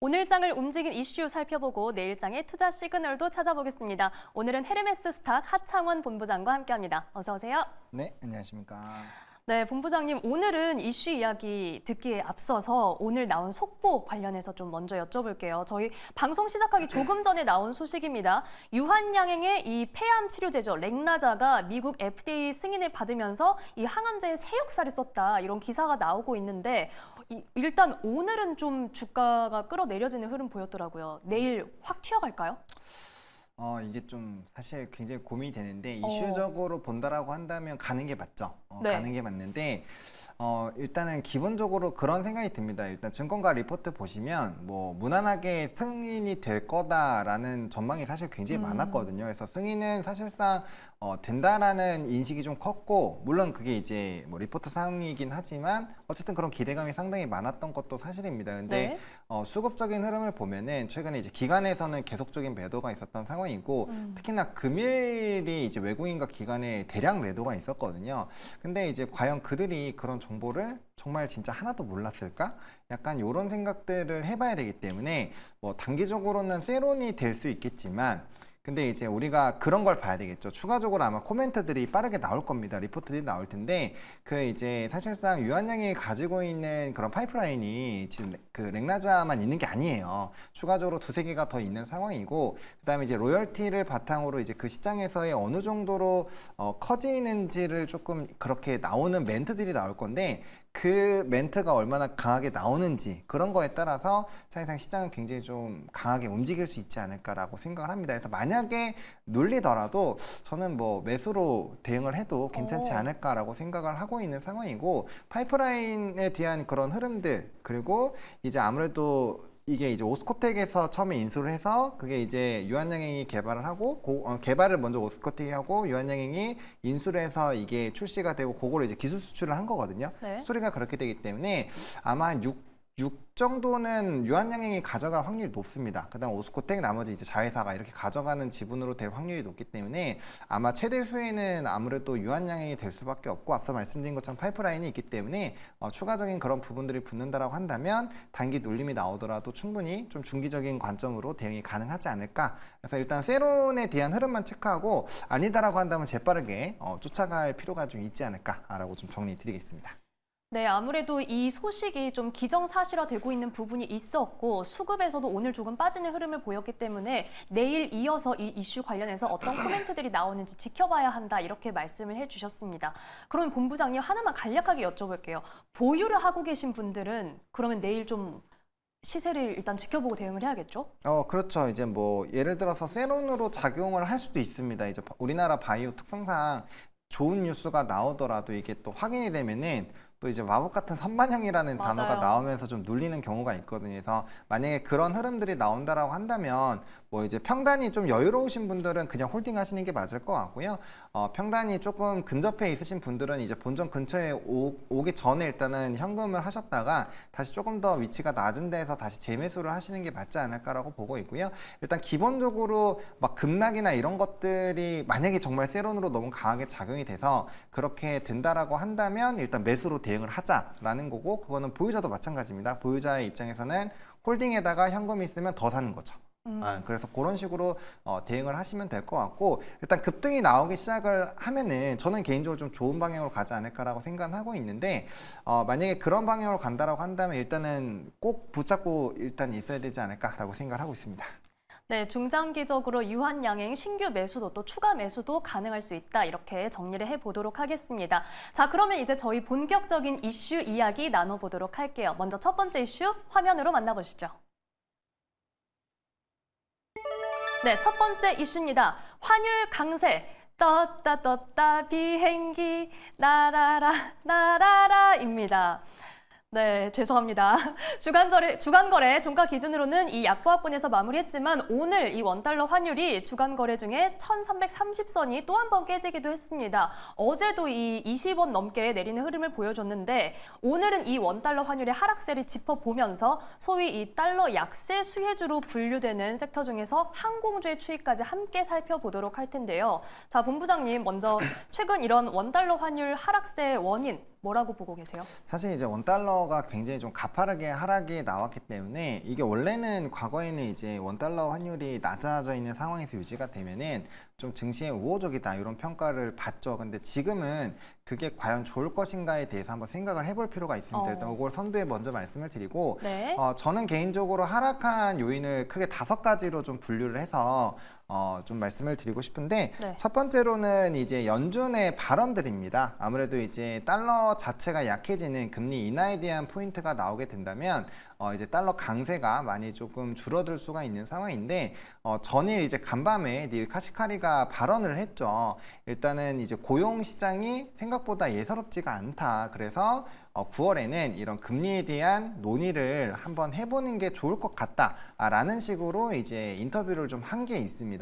오늘장을 움직인 이슈 살펴보고 내일장의 투자 시그널도 찾아보겠습니다. 오늘은 헤르메스 스탁 하창원 본부장과 함께합니다. 어서 오세요. 네, 안녕하십니까. 네, 본부장님, 오늘은 이슈 이야기 듣기에 앞서서 오늘 나온 속보 관련해서 좀 먼저 여쭤볼게요. 저희 방송 시작하기 조금 전에 나온 소식입니다. 유한양행의 이 폐암 치료제죠, 렉나자가 미국 FDA 승인을 받으면서 이 항암제에 새 역사를 썼다, 이런 기사가 나오고 있는데 일단 오늘은 좀 주가가 끌어내려지는 흐름 보였더라고요. 내일 확 튀어갈까요? 이게 좀 사실 굉장히 고민이 되는데 이슈적으로 본다라고 한다면 가는 게 맞죠. 네. 가는 게 맞는데 일단은 기본적으로 그런 생각이 듭니다. 일단 증권가 리포트 보시면 뭐 무난하게 승인이 될 거다라는 전망이 사실 굉장히 많았거든요. 그래서 승인은 사실상 된다라는 인식이 좀 컸고, 물론 그게 이제 뭐 리포트 사항이긴 하지만 어쨌든 그런 기대감이 상당히 많았던 것도 사실입니다. 근데 네. 수급적인 흐름을 보면은 최근에 이제 기관에서는 계속적인 매도가 있었던 상황이고, 특히나 금일이 이제 외국인과 기관의 대량 매도가 있었거든요. 근데 이제 과연 그들이 그런 정보를 정말 진짜 하나도 몰랐을까? 약간 이런 생각들을 해봐야 되기 때문에 뭐 단기적으로는 세론이 될 수 있겠지만, 근데 이제 우리가 그런 걸 봐야 되겠죠. 추가적으로 아마 코멘트들이 빠르게 나올 겁니다. 리포트들이 나올 텐데, 그 이제 사실상 유한양이 가지고 있는 그런 파이프라인이 지금 그 렉나자만 있는 게 아니에요. 추가적으로 두세 개가 더 있는 상황이고, 그다음에 이제 로열티를 바탕으로 이제 그 시장에서의 어느 정도로 커지는지를 조금 그렇게 나오는 멘트들이 나올 건데, 그 멘트가 얼마나 강하게 나오는지 그런 거에 따라서 사실상 시장은 굉장히 좀 강하게 움직일 수 있지 않을까라고 생각을 합니다. 그래서 만약에 눌리더라도 저는 뭐 매수로 대응을 해도 괜찮지 않을까라고 생각을 하고 있는 상황이고, 파이프라인에 대한 그런 흐름들, 그리고 이제 아무래도 이게 이제 오스코텍에서 처음에 인수를 해서 그게 이제 유한양행이 개발을 하고 개발을 먼저 오스코텍이 하고 유한양행이 인수를 해서 이게 출시가 되고 그거를 이제 기술 수출을 한 거거든요. 네. 스토리가 그렇게 되기 때문에 아마 6 정도는 유한양행이 가져갈 확률이 높습니다. 그다음 오스코텍 나머지 이제 자회사가 이렇게 가져가는 지분으로 될 확률이 높기 때문에 아마 최대 수혜는 아무래도 유한양행이 될 수밖에 없고, 앞서 말씀드린 것처럼 파이프라인이 있기 때문에 추가적인 그런 부분들이 붙는다라고 한다면 단기 눌림이 나오더라도 충분히 좀 중기적인 관점으로 대응이 가능하지 않을까. 그래서 일단 세론에 대한 흐름만 체크하고 아니다라고 한다면 재빠르게 쫓아갈 필요가 좀 있지 않을까라고 좀 정리드리겠습니다. 네, 아무래도 이 소식이 좀 기정사실화되고 있는 부분이 있었고, 수급에서도 오늘 조금 빠지는 흐름을 보였기 때문에 내일 이어서 이 이슈 관련해서 어떤 코멘트들이 나오는지 지켜봐야 한다, 이렇게 말씀을 해주셨습니다. 그러면 본부장님, 하나만 간략하게 여쭤볼게요. 보유를 하고 계신 분들은 그러면 내일 좀 시세를 일단 지켜보고 대응을 해야겠죠? 그렇죠. 이제 뭐 예를 들어서 세론으로 작용을 할 수도 있습니다. 이제 우리나라 바이오 특성상 좋은 뉴스가 나오더라도 이게 또 확인이 되면은 또 이제 마법 같은 선반영이라는 맞아요. 단어가 나오면서 좀 눌리는 경우가 있거든요. 그래서 만약에 그런 흐름들이 나온다라고 한다면 뭐 이제 평단이 좀 여유로우신 분들은 그냥 홀딩 하시는 게 맞을 것 같고요. 평단이 조금 근접해 있으신 분들은 이제 본전 근처에 오기 전에 일단은 현금을 하셨다가 다시 조금 더 위치가 낮은 데에서 다시 재매수를 하시는 게 맞지 않을까라고 보고 있고요. 일단 기본적으로 막 급락이나 이런 것들이 만약에 정말 세론으로 너무 강하게 작용이 돼서 그렇게 된다라고 한다면 일단 매수로 대응을 하자라는 거고, 그거는 보유자도 마찬가지입니다. 보유자의 입장에서는 홀딩에다가 현금이 있으면 더 사는 거죠. 그래서 그런 식으로 대응을 하시면 될 것 같고, 일단 급등이 나오기 시작을 하면은 저는 개인적으로 좀 좋은 방향으로 가지 않을까라고 생각하고 있는데, 만약에 그런 방향으로 간다라고 한다면 일단은 꼭 붙잡고 일단 있어야 되지 않을까라고 생각을 하고 있습니다. 네, 중장기적으로 유한양행 신규 매수도 또 추가 매수도 가능할 수 있다, 이렇게 정리를 해보도록 하겠습니다. 자, 그러면 이제 저희 본격적인 이슈 이야기 나눠보도록 할게요. 먼저 첫 번째 이슈 화면으로 만나보시죠. 네, 첫 번째 이슈입니다. 환율 강세. 떴다 비행기 날아라 날아라입니다. 네, 죄송합니다. 주간거래 종가 기준으로는 이 약보합권에서 마무리했지만 오늘 이 원달러 환율이 주간거래 중에 1330선이 또 한 번 깨지기도 했습니다. 어제도 이 20원 넘게 내리는 흐름을 보여줬는데 오늘은 이 원달러 환율의 하락세를 짚어보면서 소위 이 달러 약세 수혜주로 분류되는 섹터 중에서 항공주의 추이까지 함께 살펴보도록 할 텐데요. 자, 본부장님, 먼저 최근 이런 원달러 환율 하락세의 원인 뭐라고 보고 계세요? 사실 이제 원달러가 굉장히 좀 가파르게 하락이 나왔기 때문에 이게 원래는 과거에는 이제 원달러 환율이 낮아져 있는 상황에서 유지가 되면은 좀 증시에 우호적이다 이런 평가를 받죠. 근데 지금은 그게 과연 좋을 것인가에 대해서 한번 생각을 해볼 필요가 있습니다. 일단 이걸 선두에 먼저 말씀을 드리고 네. 저는 개인적으로 하락한 요인을 크게 5가지로 좀 분류를 해서 좀 말씀을 드리고 싶은데 네. 첫 번째로는 이제 연준의 발언들입니다. 아무래도 이제 달러 자체가 약해지는 금리 인하에 대한 포인트가 나오게 된다면 이제 달러 강세가 많이 조금 줄어들 수가 있는 상황인데 전일 이제 간밤에 닐 카시카리가 발언을 했죠. 일단은 이제 고용 시장이 생각보다 예사롭지가 않다. 그래서 9월에는 이런 금리에 대한 논의를 한번 해보는 게 좋을 것 같다라는 식으로 이제 인터뷰를 좀 한 게 있습니다.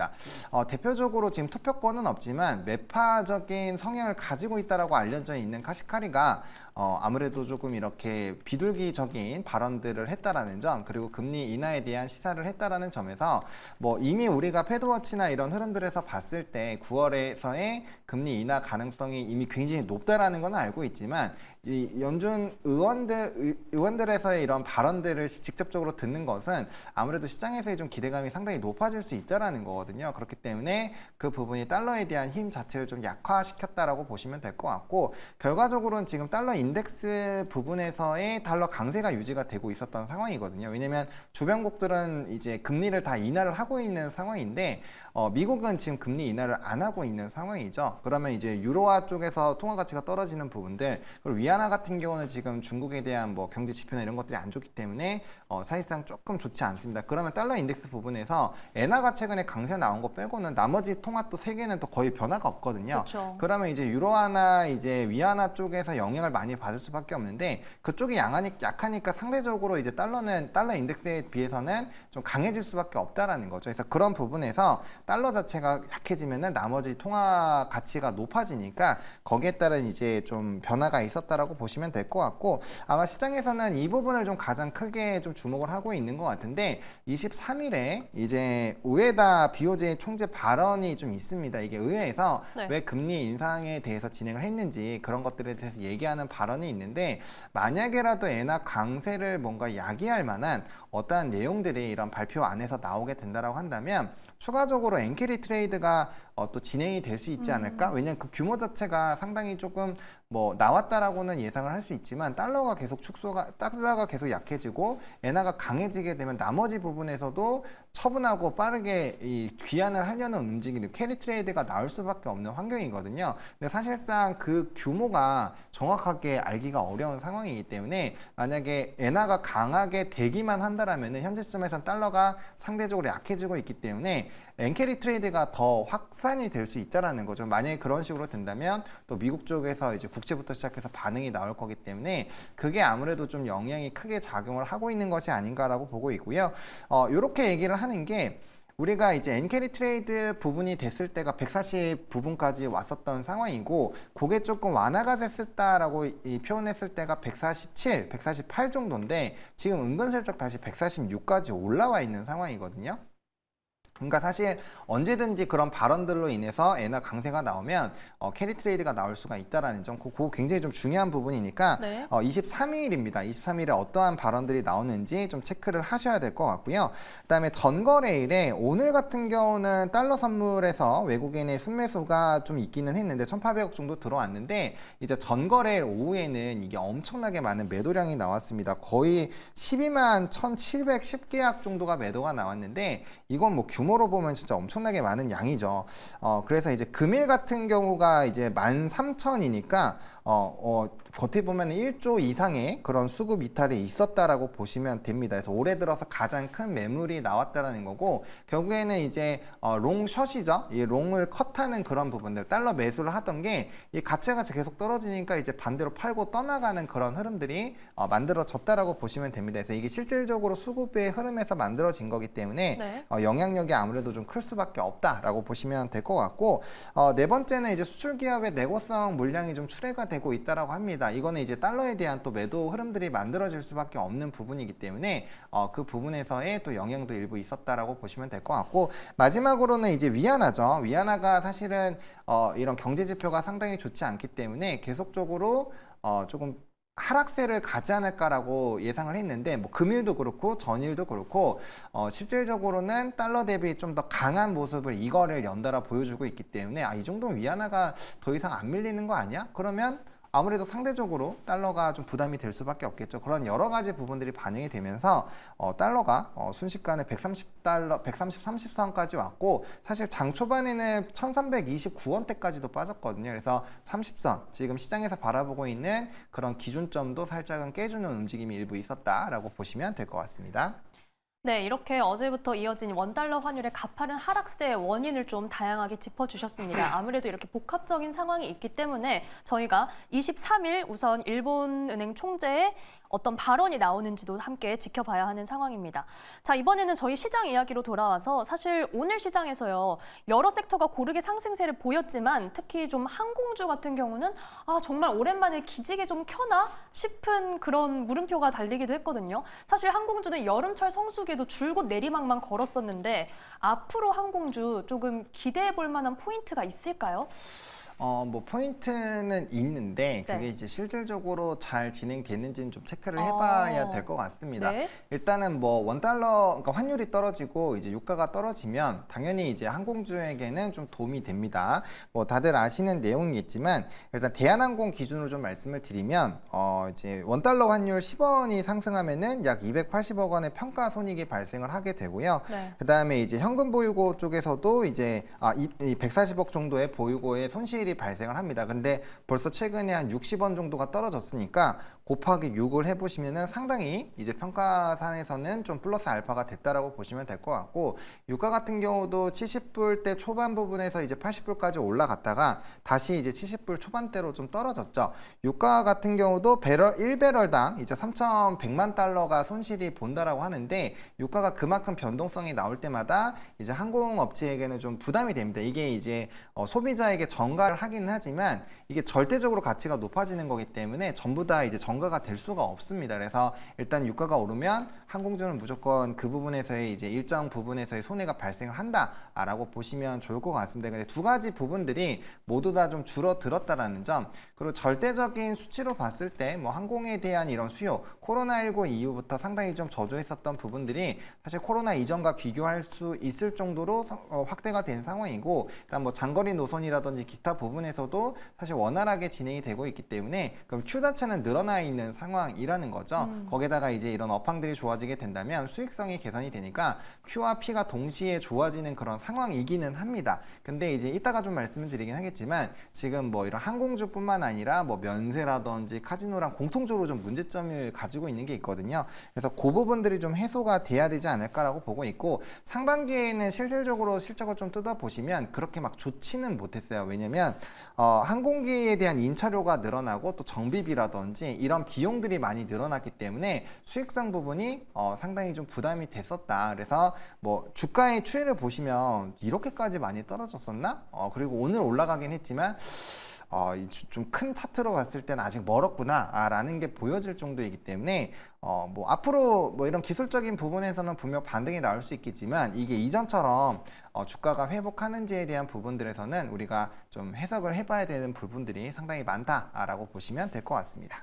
대표적으로 지금 투표권은 없지만 매파적인 성향을 가지고 있다라고 알려져 있는 카시카리가 아무래도 조금 이렇게 비둘기적인 발언들을 했다라는 점, 그리고 금리 인하에 대한 시사를 했다라는 점에서 뭐 이미 우리가 패드워치나 이런 흐름들에서 봤을 때 9월에서의 금리 인하 가능성이 이미 굉장히 높다라는 건 알고 있지만 이 연준 의원들에서의 이런 발언들을 직접적으로 듣는 것은 아무래도 시장에서의 좀 기대감이 상당히 높아질 수 있다라는 거거든요. 그렇기 때문에 그 부분이 달러에 대한 힘 자체를 좀 약화시켰다라고 보시면 될 것 같고, 결과적으로는 지금 달러 인덱스 부분에서의 달러 강세가 유지가 되고 있었던 상황이거든요. 왜냐면 주변국들은 이제 금리를 다 인하를 하고 있는 상황인데 미국은 지금 금리 인하를 안 하고 있는 상황이죠. 그러면 이제 유로화 쪽에서 통화 가치가 떨어지는 부분들, 그리고 위안화 같은 경우는 지금 중국에 대한 뭐 경제 지표나 이런 것들이 안 좋기 때문에 사실상 조금 좋지 않습니다. 그러면 달러 인덱스 부분에서 엔화가 최근에 강세 나온 거 빼고는 나머지 통화 또 세 개는 또 거의 변화가 없거든요. 그렇죠. 그러면 이제 유로화나 이제 위안화 쪽에서 영향을 많이 받을 수밖에 없는데 그쪽이 약하니까 상대적으로 이제 달러는 달러 인덱스에 비해서는 좀 강해질 수밖에 없다라는 거죠. 그래서 그런 부분에서 달러 자체가 약해지면은 나머지 통화 가치가 높아지니까 거기에 따른 이제 좀 변화가 있었다라고 보시면 될 것 같고, 아마 시장에서는 이 부분을 좀 가장 크게 좀 주목을 하고 있는 것 같은데 23일에 이제 우에다 BOJ 총재 발언이 좀 있습니다. 이게 의회에서 네. 왜 금리 인상에 대해서 진행을 했는지 그런 것들에 대해서 얘기하는 발언이 있는데, 만약에라도 엔화 강세를 뭔가 야기할 만한 어떠한 내용들이 이런 발표 안에서 나오게 된다라고 한다면 추가적으로 엔캐리 트레이드가 또 진행이 될 수 있지 않을까? 왜냐면 그 규모 자체가 상당히 조금 뭐 나왔다라고는 예상을 할 수 있지만 달러가 계속 약해지고 엔화가 강해지게 되면 나머지 부분에서도 처분하고 빠르게 이 귀환을 하려는 움직이는 캐리 트레이드가 나올 수밖에 없는 환경이거든요. 근데 사실상 그 규모가 정확하게 알기가 어려운 상황이기 때문에 만약에 엔화가 강하게 되기만 한다라면은 현재 시점에서는 달러가 상대적으로 약해지고 있기 때문에 엔캐리 트레이드가 더 확산이 될 수 있다라는 거죠. 만약에 그런 식으로 된다면 또 미국 쪽에서 이제 국채부터 시작해서 반응이 나올 거기 때문에 그게 아무래도 좀 영향이 크게 작용을 하고 있는 것이 아닌가라고 보고 있고요. 이렇게 얘기를 하는 게 우리가 이제 엔캐리 트레이드 부분이 됐을 때가 140 부분까지 왔었던 상황이고 그게 조금 완화가 됐었다라고 표현했을 때가 147, 148 정도인데 지금 은근슬쩍 다시 146까지 올라와 있는 상황이거든요. 그러니까 사실 언제든지 그런 발언들로 인해서 엔화 강세가 나오면 캐리 트레이드가 나올 수가 있다라는 점, 그거 굉장히 좀 중요한 부분이니까 네. 23일입니다. 23일에 어떠한 발언들이 나오는지 좀 체크를 하셔야 될 것 같고요. 그다음에 전거래일에 오늘 같은 경우는 달러 선물에서 외국인의 순매수가 좀 있기는 했는데 1,800억 정도 들어왔는데 이제 전거래일 오후에는 이게 엄청나게 많은 매도량이 나왔습니다. 거의 12만 1,710계약 정도가 매도가 나왔는데 이건 뭐 규모로 보면 진짜 엄청나게 많은 양이죠. 그래서 이제 금일 같은 경우가 이제 13,000이니까 겉에 보면 1조 이상의 그런 수급 이탈이 있었다라고 보시면 됩니다. 그래서 올해 들어서 가장 큰 매물이 나왔다라는 거고, 결국에는 이제 롱숏이죠. 이 롱을 컷하는 그런 부분들, 달러 매수를 하던 게 이 가치가 계속 떨어지니까 이제 반대로 팔고 떠나가는 그런 흐름들이 만들어졌다라고 보시면 됩니다. 그래서 이게 실질적으로 수급의 흐름에서 만들어진 거기 때문에 네. 영향력이 아무래도 좀 클 수밖에 없다라고 보시면 될 것 같고, 네 번째는 이제 수출 기업의 내고성 물량이 좀 출회가 되고 있다라고 합니다. 이거는 이제 달러에 대한 또 매도 흐름들이 만들어질 수밖에 없는 부분이기 때문에 그 부분에서의 또 영향도 일부 있었다라고 보시면 될 것 같고, 마지막으로는 이제 위안화죠. 위안화가 사실은 이런 경제 지표가 상당히 좋지 않기 때문에 계속적으로 조금 하락세를 가지 않을까라고 예상을 했는데 뭐 금일도 그렇고 전일도 그렇고 실질적으로는 달러 대비 좀 더 강한 모습을 이거를 연달아 보여주고 있기 때문에 이 정도면 위안화가 더 이상 안 밀리는 거 아니야? 그러면 아무래도 상대적으로 달러가 좀 부담이 될 수밖에 없겠죠. 그런 여러 가지 부분들이 반영이 되면서 달러가 순식간에 130달러, 130, 30선까지 왔고 사실 장 초반에는 1329원대까지도 빠졌거든요. 그래서 30선, 지금 시장에서 바라보고 있는 그런 기준점도 살짝은 깨주는 움직임이 일부 있었다라고 보시면 될 것 같습니다. 네, 이렇게 어제부터 이어진 원달러 환율의 가파른 하락세의 원인을 좀 다양하게 짚어주셨습니다. 아무래도 이렇게 복합적인 상황이 있기 때문에 저희가 23일 우선 일본은행 총재의 어떤 발언이 나오는지도 함께 지켜봐야 하는 상황입니다. 자, 이번에는 저희 시장 이야기로 돌아와서 사실 오늘 시장에서요, 여러 섹터가 고르게 상승세를 보였지만 특히 좀 항공주 같은 경우는 정말 오랜만에 기지개 좀 켜나 싶은 그런 물음표가 달리기도 했거든요. 사실 항공주는 여름철 성수기에도 줄곧 내리막만 걸었었는데 앞으로 항공주 조금 기대해 볼 만한 포인트가 있을까요? 뭐 포인트는 있는데 그게 네. 이제 실질적으로 잘 진행됐는지는 좀 체크를 해봐야 될 것 같습니다. 네. 일단은 뭐 원달러, 그러니까 환율이 떨어지고 이제 유가가 떨어지면 당연히 이제 항공주에게는 좀 도움이 됩니다. 뭐 다들 아시는 내용이겠지만 일단 대한항공 기준으로 좀 말씀을 드리면 이제 원달러 환율 10원이 상승하면은 약 280억 원의 평가 손익이 발생을 하게 되고요. 네. 그다음에 이제 현금 보유고 쪽에서도 이제 이 140억 정도의 보유고의 손실이 발생을 합니다. 근데 벌써 최근에 한 60원 정도가 떨어졌으니까 곱하기 6을 해보시면은 상당히 이제 평가산에서는 좀 플러스 알파가 됐다라고 보시면 될 것 같고, 유가 같은 경우도 70불대 초반 부분에서 이제 80불까지 올라갔다가 다시 이제 70불 초반대로 좀 떨어졌죠. 유가 같은 경우도 1배럴당 이제 3,100만 달러가 손실이 본다라고 하는데, 유가가 그만큼 변동성이 나올 때마다 이제 항공업체에게는 좀 부담이 됩니다. 이게 이제 소비자에게 전가를 하긴 하지만 이게 절대적으로 가치가 높아지는 거기 때문에 전부 다 이제 전가가 될 수가 없습니다. 그래서 일단 유가가 오르면 항공주는 무조건 그 부분에서의 이제 일정 부분에서의 손해가 발생을 한다라고 보시면 좋을 것 같습니다. 근데 두 가지 부분들이 모두 다 좀 줄어들었다라는 점, 그리고 절대적인 수치로 봤을 때 뭐 항공에 대한 이런 수요, 코로나19 이후부터 상당히 좀 저조했었던 부분들이 사실 코로나 이전과 비교할 수 있을 정도로 확대가 된 상황이고, 일단 뭐 장거리 노선이라든지 기타 부분에서도 사실 원활하게 진행이 되고 있기 때문에 그럼 큐 자체는 늘어나 있는 상황이라는 거죠. 거기다가 이제 이런 업황들이 좋아지게 된다면 수익성이 개선이 되니까 Q와 P가 동시에 좋아지는 그런 상황이기는 합니다. 근데 이제 이따가 좀 말씀을 드리긴 하겠지만 지금 뭐 이런 항공주뿐만 아니라 뭐 면세라든지 카지노랑 공통적으로 좀 문제점을 가지고 있는 게 있거든요. 그래서 그 부분들이 좀 해소가 돼야 되지 않을까라고 보고 있고, 상반기에는 실질적으로 실적을 좀 뜯어보시면 그렇게 막 좋지는 못했어요. 왜냐면 항공기에 대한 인차료가 늘어나고 또 정비비라든지 이런 비용들이 많이 늘어났기 때문에 수익성 부분이 상당히 좀 부담이 됐었다. 그래서 뭐 주가의 추이를 보시면 이렇게까지 많이 떨어졌었나? 그리고 오늘 올라가긴 했지만 좀 큰 차트로 봤을 때는 아직 멀었구나 라는 게 보여질 정도이기 때문에 뭐 앞으로 뭐 이런 기술적인 부분에서는 분명 반등이 나올 수 있겠지만 이게 이전처럼 주가가 회복하는지에 대한 부분들에서는 우리가 좀 해석을 해봐야 되는 부분들이 상당히 많다라고 보시면 될 것 같습니다.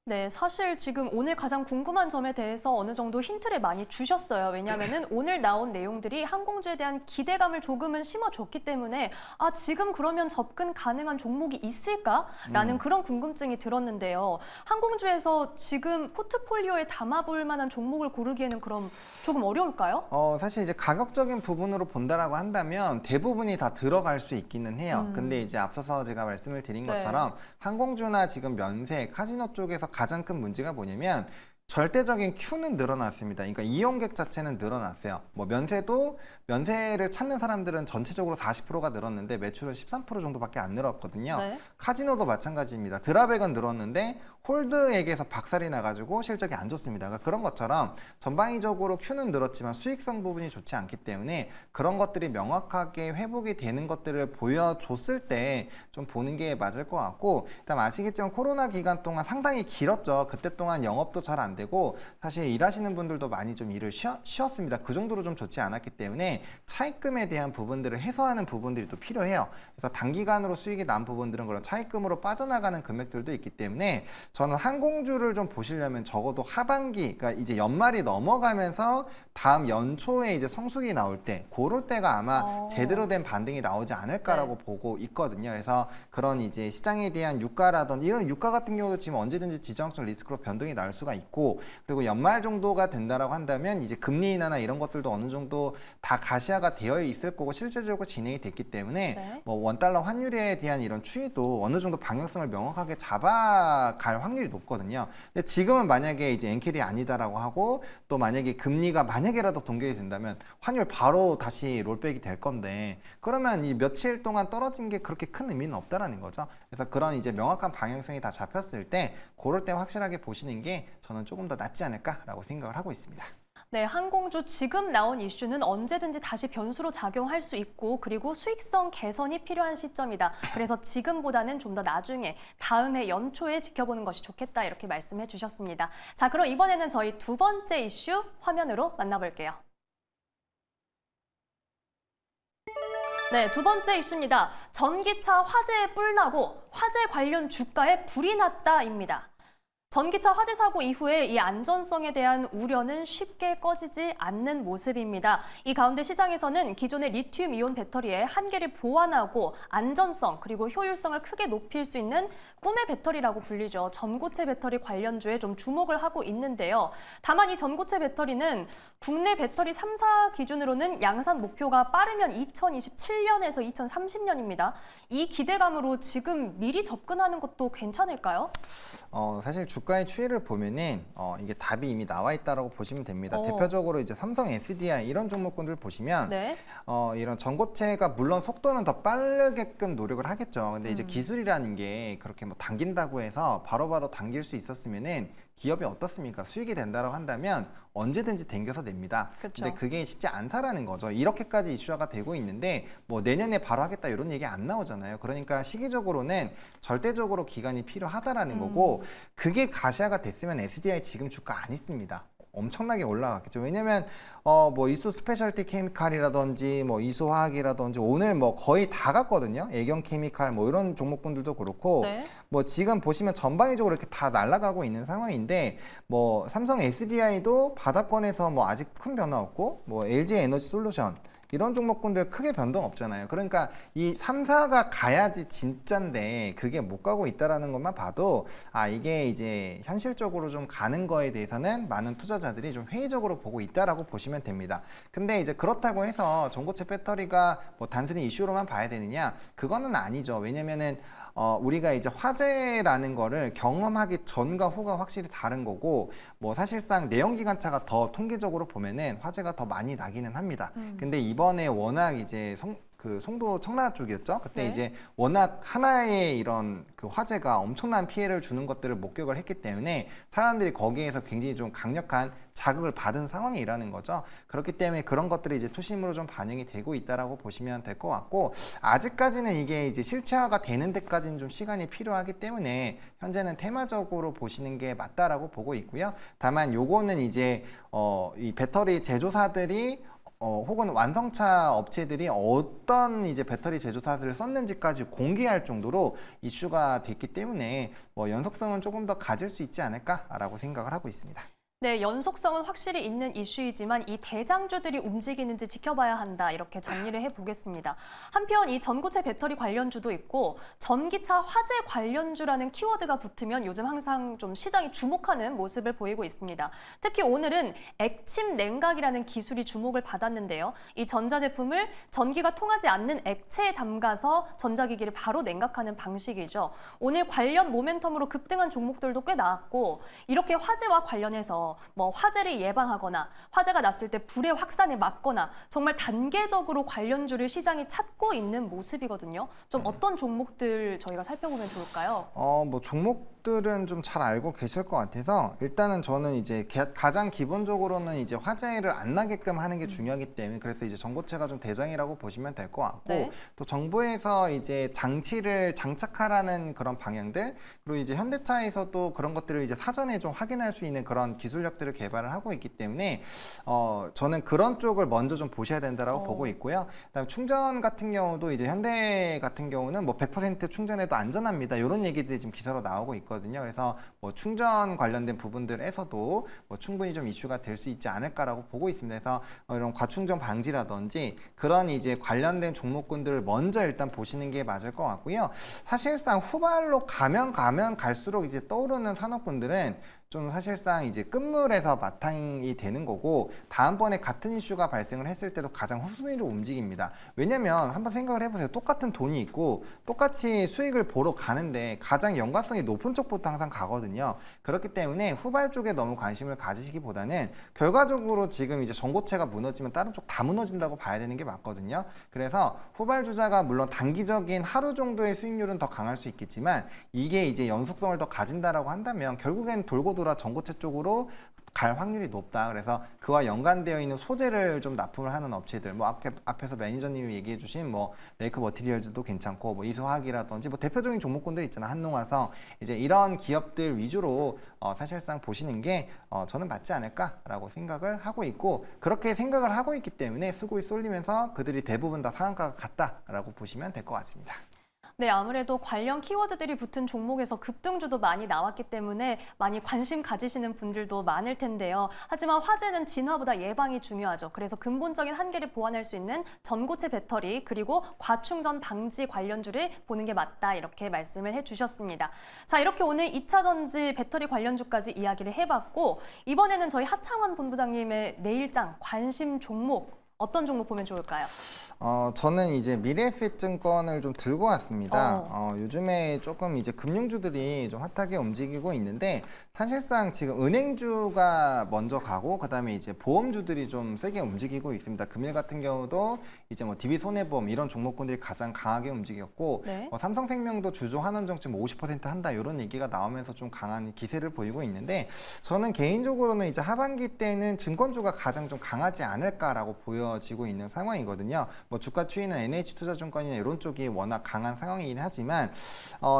네, 사실 지금 오늘 가장 궁금한 점에 대해서 어느 정도 힌트를 많이 주셨어요. 왜냐하면은 오늘 나온 내용들이 항공주에 대한 기대감을 조금은 심어줬기 때문에 지금 그러면 접근 가능한 종목이 있을까라는 그런 궁금증이 들었는데요. 항공주에서 지금 포트폴리오에 담아볼 만한 종목을 고르기에는 그럼 조금 어려울까요? 사실 이제 가격적인 부분으로 본다라고 한다면 대부분이 다 들어갈 수 있기는 해요. 근데 이제 앞서서 제가 말씀을 드린 네. 것처럼 항공주나 지금 면세, 카지노 쪽에서 가장 큰 문제가 뭐냐면 절대적인 Q는 늘어났습니다. 그러니까 이용객 자체는 늘어났어요. 뭐 면세를 찾는 사람들은 전체적으로 40%가 늘었는데 매출은 13% 정도밖에 안 늘었거든요. 네. 카지노도 마찬가지입니다. 드랍액은 늘었는데 홀드액에서 박살이 나가지고 실적이 안 좋습니다. 그러니까 그런 것처럼 전방위적으로 Q는 늘었지만 수익성 부분이 좋지 않기 때문에 그런 것들이 명확하게 회복이 되는 것들을 보여줬을 때 좀 보는 게 맞을 것 같고, 일단 아시겠지만 코로나 기간 동안 상당히 길었죠. 그때 동안 영업도 잘 안 되고 되고 사실 일하시는 분들도 많이 좀 일을 쉬었습니다. 그 정도로 좀 좋지 않았기 때문에 차입금에 대한 부분들을 해소하는 부분들이 또 필요해요. 그래서 단기간으로 수익이 난 부분들은 그런 차입금으로 빠져나가는 금액들도 있기 때문에 저는 항공주를 좀 보시려면 적어도 하반기, 그러니까 이제 연말이 넘어가면서 다음 연초에 이제 성수기 나올 때, 그럴 때가 아마 제대로 된 반등이 나오지 않을까라고 보고 있거든요. 그래서 그런 이제 시장에 대한 유가라든지 이런 유가 같은 경우도 지금 언제든지 지정학적 리스크로 변동이 날 수가 있고, 그리고 연말 정도가 된다라고 한다면 이제 금리 인하나 이런 것들도 어느 정도 다 가시화가 되어 있을 거고 실제적으로 진행이 됐기 때문에 뭐 원달러 환율에 대한 이런 추이도 어느 정도 방향성을 명확하게 잡아갈 확률이 높거든요. 근데 지금은 만약에 이제 엔켈이 아니다라고 하고 또 만약에 금리가 만약에라도 동결이 된다면 환율 바로 다시 롤백이 될 건데, 그러면 이 며칠 동안 떨어진 게 그렇게 큰 의미는 없다라는 거죠. 그래서 그런 이제 명확한 방향성이 다 잡혔을 때 그럴 때 확실하게 보시는 게 저는 조금 더 낫지 않을까라고 생각을 하고 있습니다. 네, 항공주 지금 나온 이슈는 언제든지 다시 변수로 작용할 수 있고 그리고 수익성 개선이 필요한 시점이다. 그래서 지금보다는 좀 더 나중에 다음 해 연초에 지켜보는 것이 좋겠다 이렇게 말씀해 주셨습니다. 자, 그럼 이번에는 저희 두 번째 이슈 화면으로 만나볼게요. 네, 두 번째 이슈입니다. 전기차 화재에 뿔나고 화재 관련 주가에 불이 났다입니다. 전기차 화재 사고 이후에 이 안전성에 대한 우려는 쉽게 꺼지지 않는 모습입니다. 이 가운데 시장에서는 기존의 리튬 이온 배터리의 한계를 보완하고 안전성 그리고 효율성을 크게 높일 수 있는 꿈의 배터리라고 불리죠. 전고체 배터리 관련주에 좀 주목을 하고 있는데요. 다만 이 전고체 배터리는 국내 배터리 3사 기준으로는 양산 목표가 빠르면 2027년에서 2030년입니다. 이 기대감으로 지금 미리 접근하는 것도 괜찮을까요? 사실 주가의 추이를 보면은 이게 답이 이미 나와 있다라고 보시면 됩니다. 대표적으로 이제 삼성 SDI 이런 종목군들 보시면 네. 이런 전고체가 물론 속도는 더 빠르게끔 노력을 하겠죠. 근데 이제 기술이라는 게 그렇게 뭐 당긴다고 해서 바로바로 당길 수 있었으면은 기업이 어떻습니까? 수익이 된다고 한다면 언제든지 당겨서 냅니다. 그쵸. 근데 그게 쉽지 않다라는 거죠. 이렇게까지 이슈화가 되고 있는데 뭐 내년에 바로 하겠다 이런 얘기 안 나오잖아요. 그러니까 시기적으로는 절대적으로 기간이 필요하다라는 거고, 그게 가시화가 됐으면 SDI 지금 주가 안 있습니다. 엄청나게 올라갔겠죠. 왜냐면 뭐 이수 스페셜티 케미칼이라든지 뭐 이수 화학이라든지 오늘 뭐 거의 다 갔거든요. 애경 케미칼 뭐 이런 종목군들도 그렇고 네. 뭐 지금 보시면 전방위적으로 이렇게 다 날아가고 있는 상황인데, 뭐 삼성 SDI도 바닥권에서 뭐 아직 큰 변화 없고 뭐 LG 에너지 솔루션 이런 종목군들 크게 변동 없잖아요. 그러니까 이 3사가 가야지 진짠데 그게 못 가고 있다라는 것만 봐도 이게 이제 현실적으로 좀 가는 거에 대해서는 많은 투자자들이 좀 회의적으로 보고 있다라고 보시면 됩니다. 근데 이제 그렇다고 해서 전고체 배터리가 뭐 단순히 이슈로만 봐야 되느냐? 그거는 아니죠. 왜냐면은 우리가 이제 화재라는 거를 경험하기 전과 후가 확실히 다른 거고, 뭐 사실상 내연기관차가 더 통계적으로 보면은 화재가 더 많이 나기는 합니다. 근데 이번에 워낙 이제 송도 청라 쪽이었죠. 그때 네. 이제 워낙 하나의 이런 그 화재가 엄청난 피해를 주는 것들을 목격을 했기 때문에 사람들이 거기에서 굉장히 좀 강력한 자극을 받은 상황이라는 거죠. 그렇기 때문에 그런 것들이 이제 투심으로 좀 반영이 되고 있다라고 보시면 될 것 같고, 아직까지는 이게 이제 실체화가 되는 데까지는 좀 시간이 필요하기 때문에 현재는 테마적으로 보시는 게 맞다라고 보고 있고요. 다만 요거는 이제 이 배터리 제조사들이 혹은 완성차 업체들이 어떤 이제 배터리 제조사들을 썼는지까지 공개할 정도로 이슈가 됐기 때문에 뭐 연속성은 조금 더 가질 수 있지 않을까라고 생각을 하고 있습니다. 네, 연속성은 확실히 있는 이슈이지만 이 대장주들이 움직이는지 지켜봐야 한다 이렇게 정리를 해보겠습니다. 한편 이 전고체 배터리 관련주도 있고 전기차 화재 관련주라는 키워드가 붙으면 요즘 항상 좀 시장이 주목하는 모습을 보이고 있습니다. 특히 오늘은 액침 냉각이라는 기술이 주목을 받았는데요. 이 전자제품을 전기가 통하지 않는 액체에 담가서 전자기기를 바로 냉각하는 방식이죠. 오늘 관련 모멘텀으로 급등한 종목들도 꽤 나왔고, 이렇게 화재와 관련해서 뭐 화재를 예방하거나 화재가 났을 때 불의 확산에 막거나 정말 단계적으로 관련주를 시장이 찾고 있는 모습이거든요. 좀 어떤 종목들 저희가 살펴보면 좋을까요? 뭐 종목 분들은 좀 잘 알고 계실 것 같아서 일단은 저는 이제 가장 기본적으로는 이제 화재를 안 나게끔 하는 게 중요하기 때문에 그래서 이제 전고체가 좀 대장이라고 보시면 될 것 같고 네. 또 정부에서 이제 장치를 장착하라는 그런 방향들 그리고 이제 현대차에서도 그런 것들을 이제 사전에 좀 확인할 수 있는 그런 기술력들을 개발을 하고 있기 때문에 저는 그런 쪽을 먼저 좀 보셔야 된다라고 보고 있고요. 그다음에 충전 같은 경우도 이제 현대 같은 경우는 뭐 100% 충전해도 안전합니다. 이런 얘기들이 지금 기사로 나오고 있거든요. 그래서 뭐 충전 관련된 부분들에서도 뭐 충분히 좀 이슈가 될 수 있지 않을까라고 보고 있습니다. 그래서 이런 과충전 방지라든지 그런 이제 관련된 종목군들을 먼저 일단 보시는 게 맞을 것 같고요. 사실상 후발로 가면 갈수록 이제 떠오르는 산업군들은 좀 사실상 이제 끝물에서 바탕이 되는 거고 다음번에 같은 이슈가 발생을 했을 때도 가장 후순위로 움직입니다. 왜냐면 한번 생각을 해보세요. 똑같은 돈이 있고 똑같이 수익을 보러 가는데 가장 연관성이 높은 쪽부터 항상 가거든요. 그렇기 때문에 후발 쪽에 너무 관심을 가지시기보다는 결과적으로 지금 이제 전고체가 무너지면 다른 쪽 다 무너진다고 봐야 되는 게 맞거든요. 그래서 후발 주자가 물론 단기적인 하루 정도의 수익률은 더 강할 수 있겠지만 이게 이제 연속성을 더 가진다라고 한다면 결국엔 돌고 돌아 전고체 쪽으로 갈 확률이 높다. 그래서 그와 연관되어 있는 소재를 좀 납품을 하는 업체들, 뭐 앞에서 매니저님이 얘기해 주신 뭐 레이크 머티리얼즈도 괜찮고 뭐 이수화학이라든지 뭐 대표적인 종목군들 있잖아. 한농화성 이제 이런 기업들 위주로 사실상 보시는 게 저는 맞지 않을까라고 생각을 하고 있고 그렇게 생각을 하고 있기 때문에 수급이 쏠리면서 그들이 대부분 다 상한가가 같다라고 보시면 될 것 같습니다. 네, 아무래도 관련 키워드들이 붙은 종목에서 급등주도 많이 나왔기 때문에 많이 관심 가지시는 분들도 많을 텐데요. 하지만 화재는 진화보다 예방이 중요하죠. 그래서 근본적인 한계를 보완할 수 있는 전고체 배터리 그리고 과충전 방지 관련주를 보는 게 맞다 이렇게 말씀을 해주셨습니다. 자, 이렇게 오늘 2차 전지 배터리 관련주까지 이야기를 해봤고 이번에는 저희 하창원 본부장님의 내일장 관심 종목 어떤 종목 보면 좋을까요? 저는 이제 미래에셋증권을 좀 들고 왔습니다. 요즘에 조금 이제 금융주들이 좀 핫하게 움직이고 있는데 사실상 지금 은행주가 먼저 가고 그다음에 이제 보험주들이 좀 세게 움직이고 있습니다. 금일 같은 경우도 이제 뭐 DB손해보험 이런 종목군들이 가장 강하게 움직였고 네. 삼성생명도 주주 환원정책 뭐 50% 한다 이런 얘기가 나오면서 좀 강한 기세를 보이고 있는데 저는 개인적으로는 이제 하반기 때는 증권주가 가장 좀 강하지 않을까라고 보여지고 있는 상황이거든요. 뭐 주가 추이는 NH투자증권이나 이런 쪽이 워낙 강한 상황이긴 하지만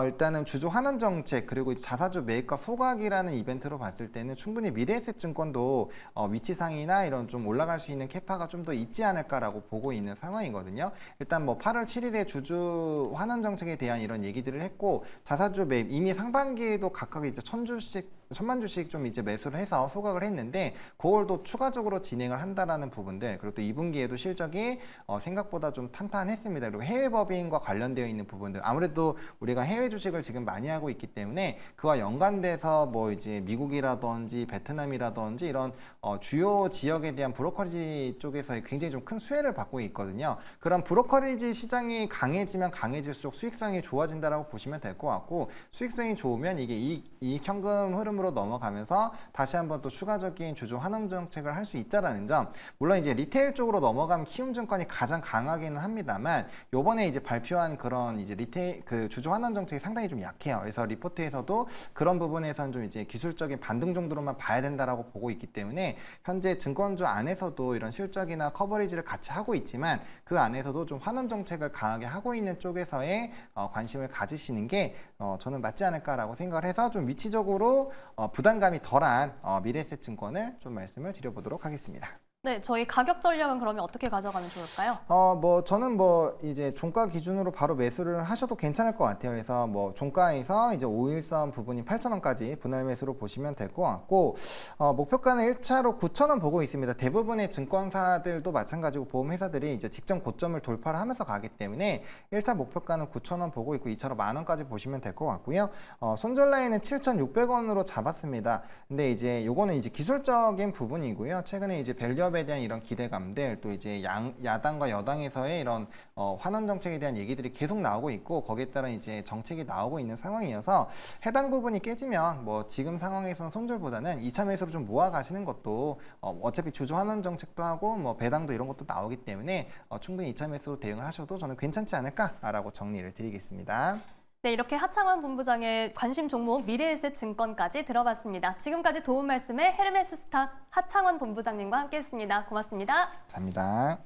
일단은 주주 환원 정책 그리고 이제 자사주 매입과 소각이라는 이벤트로 봤을 때는 충분히 미래에셋증권도 위치상이나 이런 좀 올라갈 수 있는 캐파가 좀 더 있지 않을까라고 보고 있는 상황이거든요. 일단 뭐 8월 7일에 주주 환원 정책에 대한 이런 얘기들을 했고 자사주 매입 이미 상반기에도 각각 이제 1000만 주씩 좀 이제 매수를 해서 소각을 했는데 그걸 또 추가적으로 진행을 한다라는 부분들 그리고 또 2분기에도 실적이 생각보다 좀 탄탄했습니다. 그리고 해외 법인과 관련되어 있는 부분들 아무래도 우리가 해외 주식을 지금 많이 하고 있기 때문에 그와 연관돼서 뭐 이제 미국이라든지 베트남이라든지 이런 주요 지역에 대한 브로커리지 쪽에서 굉장히 좀 큰 수혜를 받고 있거든요. 그런 브로커리지 시장이 강해지면 강해질수록 수익성이 좋아진다라고 보시면 될 것 같고 수익성이 좋으면 이게 이익 현금 흐름으로 넘어가면서 다시 한번 또 추가적인 주주 환원 정책을 할 수 있다라는 점. 물론 이제 리테일 쪽으로 넘어가면 키움증권이 가장 강하기는 합니다만 요번에 이제 발표한 그런 이제 리테일 그 주주 환원 정책이 상당히 좀 약해요. 그래서 리포트에서도 그런 부분에서는 좀 이제 기술적인 반등 정도로만 봐야 된다라고 보고 있기 때문에 현재 증권주 안에서도 이런 실적이나 커버리지를 같이 하고 있지만 그 안에서도 좀 환원 정책을 강하게 하고 있는 쪽에서의 관심을 가지시는 게 저는 맞지 않을까라고 생각을 해서 좀 위치적으로 부담감이 덜한 미래에셋증권을 좀 말씀을 드려보도록 하겠습니다. 네, 저희 가격 전략은 그러면 어떻게 가져가면 좋을까요? 뭐 저는 뭐 이제 종가 기준으로 바로 매수를 하셔도 괜찮을 것 같아요. 그래서 뭐 종가에서 이제 5일선 부분인 8,000원까지 분할 매수로 보시면 될 것 같고 목표가는 1차로 9,000원 보고 있습니다. 대부분의 증권사들도 마찬가지고 보험회사들이 이제 직전 고점을 돌파를 하면서 가기 때문에 1차 목표가는 9,000원 보고 있고 2차로 10,000원까지 보시면 될 것 같고요. 손절 라인은 7,600원으로 잡았습니다. 근데 이제 요거는 이제 기술적인 부분이고요. 최근에 이제 밸류업 에 대한 이런 기대감들 또 이제 야당과 여당에서의 이런 환원 정책에 대한 얘기들이 계속 나오고 있고 거기에 따라 이제 정책이 나오고 있는 상황이어서 해당 부분이 깨지면 뭐 지금 상황에서는 손절보다는 2차 매수로 좀 모아 가시는 것도 어차피 주주 환원 정책도 하고 뭐 배당도 이런 것도 나오기 때문에 충분히 2차 매수로 대응을 하셔도 저는 괜찮지 않을까라고 정리를 드리겠습니다. 네, 이렇게 하창원 본부장의 관심 종목 미래에셋 증권까지 들어봤습니다. 지금까지 도움 말씀에 헤르메스 스탁 하창원 본부장님과 함께했습니다. 고맙습니다. 감사합니다.